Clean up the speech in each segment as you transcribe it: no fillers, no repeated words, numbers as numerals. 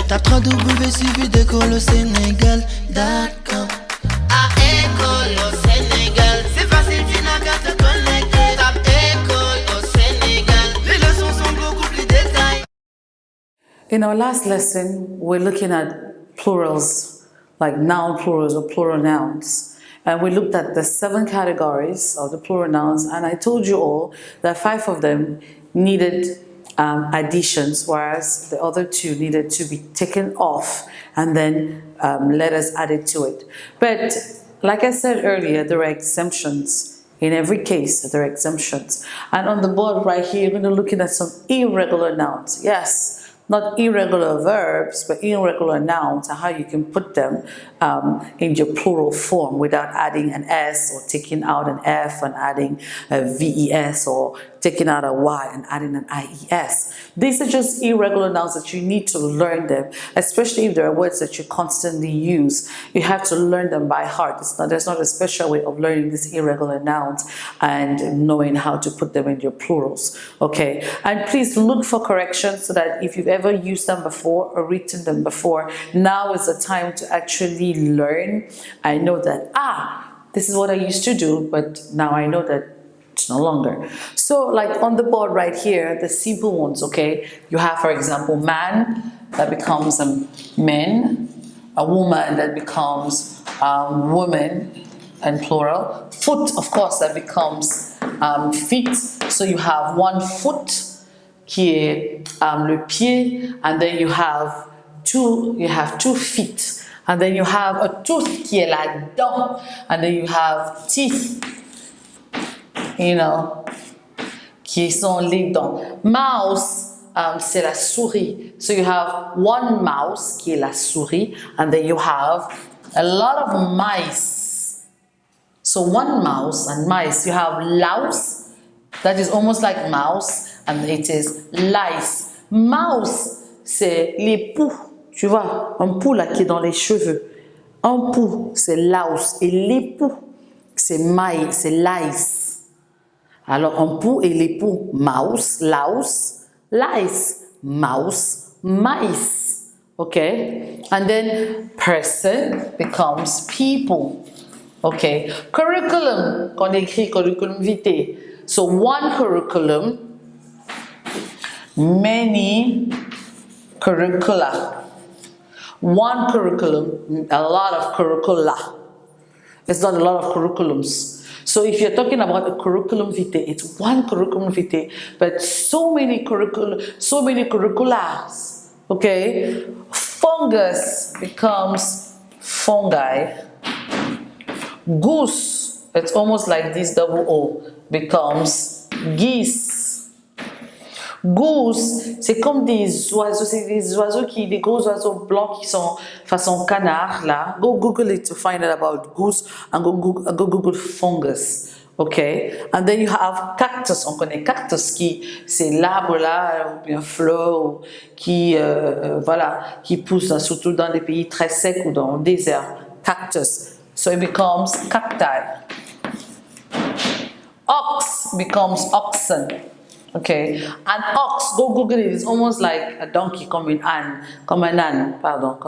Tape www.suividecolosénégal.com. À École au Sénégal, c'est facile, tu n'as qu'à te connecter. Tape École au Sénégal, les leçons sont beaucoup plus détaillées. In our last lesson, we're looking at plurals, like noun plurals or plural nouns. And we looked at the 7 categories of the plural nouns, and I told you all that 5 of them needed additions, whereas the other 2 needed to be taken off and then letters added to it. But like I said earlier, there are exemptions. In every case, there are exemptions. And on the board right here, you're going to look at some irregular nouns. Yes, not irregular verbs, but irregular nouns and how you can put them in your plural form without adding an S or taking out an F and adding a VES or taking out a Y and adding an IES. These are just irregular nouns that you need to learn them, especially if there are words that you constantly use. You have to learn them by heart. There's not a special way of learning these irregular nouns and knowing how to put them in your plurals. Okay, and please look for corrections so that if you've ever used them before or written them before, now is the time to actually learn. I know that, this is what I used to do, but now I know that it's no longer. So like on the board right here, the simple ones, okay? You have, for example, man, that becomes men, a woman that becomes woman, and plural. Foot, of course, that becomes feet. So you have one foot, qui est le pied, and then you have two feet. And then you have a tooth, qui est la dent, and then you have teeth, qui sont les dents. Mouse, c'est la souris. So you have one mouse, qui est la souris, and then you have a lot of mice. So one mouse and mice. You have louse, that is almost like mouse, and it is lice. Mouse, c'est les poux. Tu vois, un pou là qui est dans les cheveux. Un pou, c'est louse. Et l'époux, c'est maïs, c'est lice. Alors, un pou et l'époux, mouse, louse, lice, mouse, mice. Okay? And then, person becomes people. Okay? Curriculum, qu'on écrit curriculum vitae. So, one curriculum, many curricula. One curriculum, a lot of curricula. It's not a lot of curriculums. So if you're talking about a curriculum vitae, it's one curriculum vitae, but so many curriculars. Okay? Fungus becomes fungi. Goose, it's almost like this double O, becomes geese. Goose, c'est comme des oiseaux, des gros oiseaux blancs qui sont façon canard là. Go Google it to find out about goose and go Google fungus. Okay, and then you have cactus. On connaît cactus qui c'est l'arbre là ou bien fleur qui pousse surtout dans des pays très secs ou dans le désert. Cactus. So it becomes cacti. Ox becomes oxen. Okay, an ox, go Google it, it's almost like a donkey comme un âne,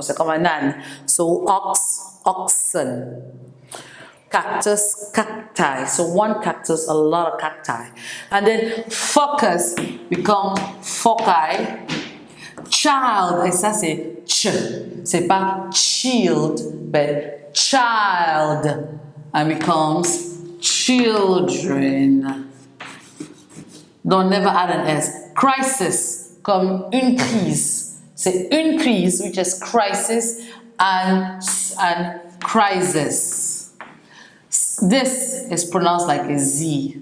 c'est comme un âne. So ox, oxen. Cactus, cacti. So one cactus, a lot of cacti. And then focus become foci. Child, et ça c'est ch. C'est pas child, but child. And becomes children. Don't never add an S. Crisis, comme une crise. C'est une crise, which is crisis and crisis. This is pronounced like a Z.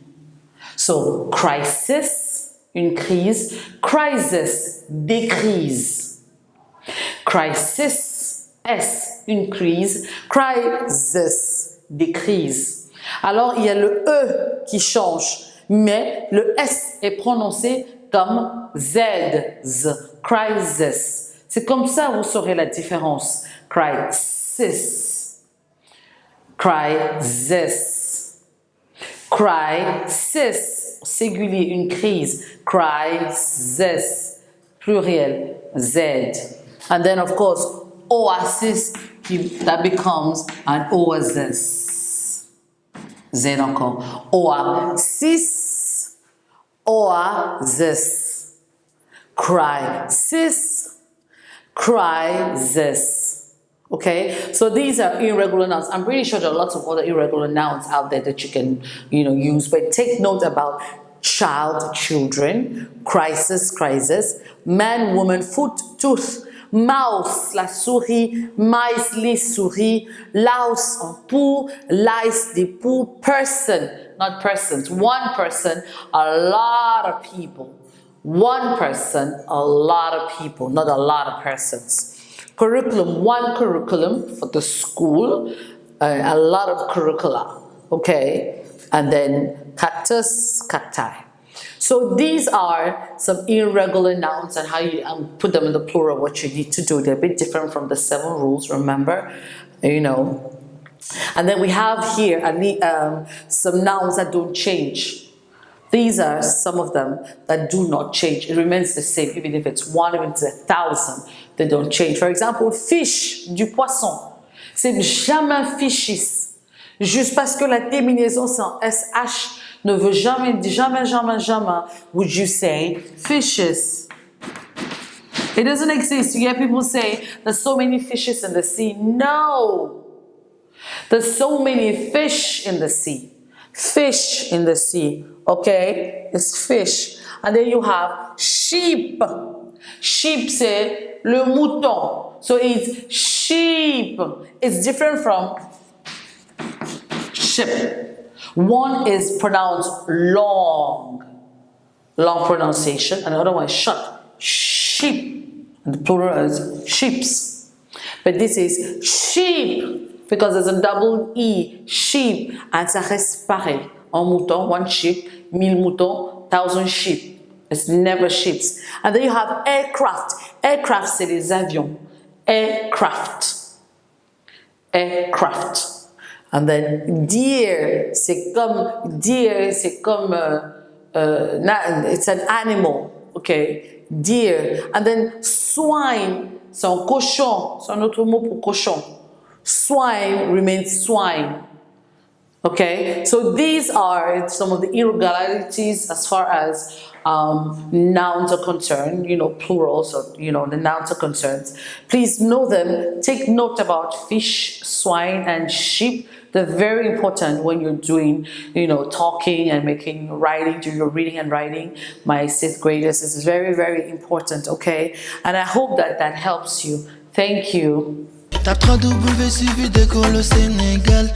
So, crisis, une crise. Crisis, des crises. Crisis, S, une crise. Crisis, des crises. Alors, il y a le E qui change. Mais le S est prononcé comme Z, crisis. C'est comme ça vous saurez la différence. Crisis, crisis, crisis, singulier, une crise. Crisis, pluriel, Z. And then, of course, oasis, that becomes an oasis. Z encore. Oasis, oasis. Crisis, crisis. Okay, so these are irregular nouns. I'm pretty sure there are lots of other irregular nouns out there that you can, use, but take note about child, children, crisis, crisis, man, woman, foot, tooth, mouse, la souris, mice, les souris, louse, un pou, lice, des poux, person, not persons, one person, a lot of people. One person, a lot of people, not a lot of persons. Curriculum, one curriculum for the school, a lot of curricula, okay? And then cactus, cacti. So these are some irregular nouns and how you put them in the plural, what you need to do. They're a bit different from the 7 rules, remember? And then we have here some nouns that don't change. These are some of them that do not change. It remains the same, even if it's 1, even if it's 1,000, they don't change. For example, fish, du poisson. C'est jamais fishes. Juste parce que la terminaison c'est en SH ne veut jamais, jamais, jamais, jamais would you say fishes. It doesn't exist. You hear people say there's so many fishes in the sea. No. There's so many fish in the sea. Fish in the sea. Okay, it's fish. And then you have sheep. Sheep, c'est le mouton. So it's sheep. It's different from ship. One is pronounced long pronunciation, and the other one is short, sheep. And the plural is sheeps. But this is sheep because there's a double E, sheep, and ça reste pareil. Un mouton, one sheep, 1000 moutons, 1000 sheep. It's never ships. And then you have aircraft. Aircraft, c'est les avions. Aircraft. Aircraft. And then deer, c'est comme it's an animal. Okay, deer. And then swine, c'est un cochon. C'est un autre mot pour cochon. Swine remains swine. Okay, so these are some of the irregularities as far as nouns are concerned, plurals, or, the nouns are concerned. Please know them. Take note about fish, swine, and sheep. They're very important when you're doing, talking and writing, doing your reading and writing. My 6th graders, this is very, very important, okay? And I hope that helps you. Thank you. Tape www.suividecole au Sénégal.